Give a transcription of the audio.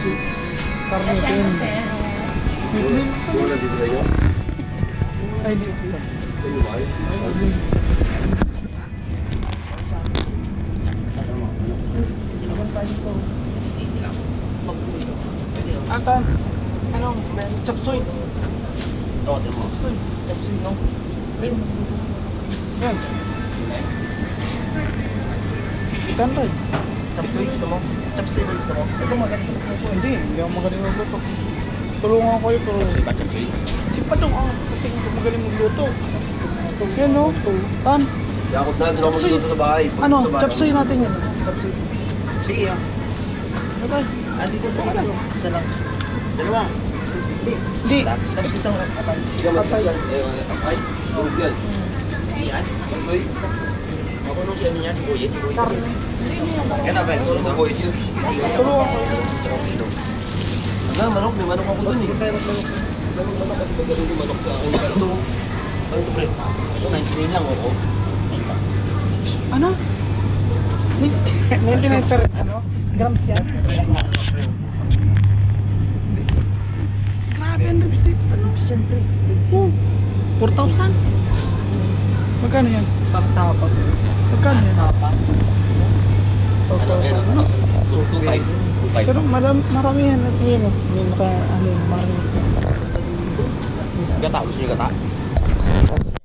Karne Kasi din. sir. Wala dito sa'yo? Ay, hindi. Isa. Sa'yo ba? Atan. Anong? Chop suey. Oo, ito mo. Chop suey, no? Yan. 800. Chapsoy, gusto mo? Chapsoy ba gusto mo? Ito maganda po po. Hindi ako magaling magluto. Tulungan ko kayo, pero... Chapsoy ba? Chapsoy? Si Padong, sa tingin ko magaling magluto. Yan, no? Tan. Yakot na, doon ako Chapsoy. magluto sa bahay. Ano? Chop suey natin yan. Chapsoy. Sige, ah. Ano tayo? Andito po ka lang. Isa lang. Dalawa. Hindi. Tapos isang atay. Hindi ka magkasyan. Atay? Tulog yan. Yan? Chapsoy? Ako nung si ano niya, si Boyet. Si Boyet. Kaya na ba? Tulog ako is yun. Tulungan ko. Ang manok, may manok ako dun eh. Kaya mas manok. Manok at magaling yung manok sa akin. Ito. Ano ito pre? Ito, 99 lang ako. Ano? 99 per, ano? Grams yan? Grabe ang receipt. Ano? Siyempre. Oh, 4,000? Magkano yan? Pang-tapa. Magkano yan? Tapa. 4,000. Ano? Tutugay. Pero marami yan. Ano yan? May naka, ano, marami. Gata, gusto niyo gata?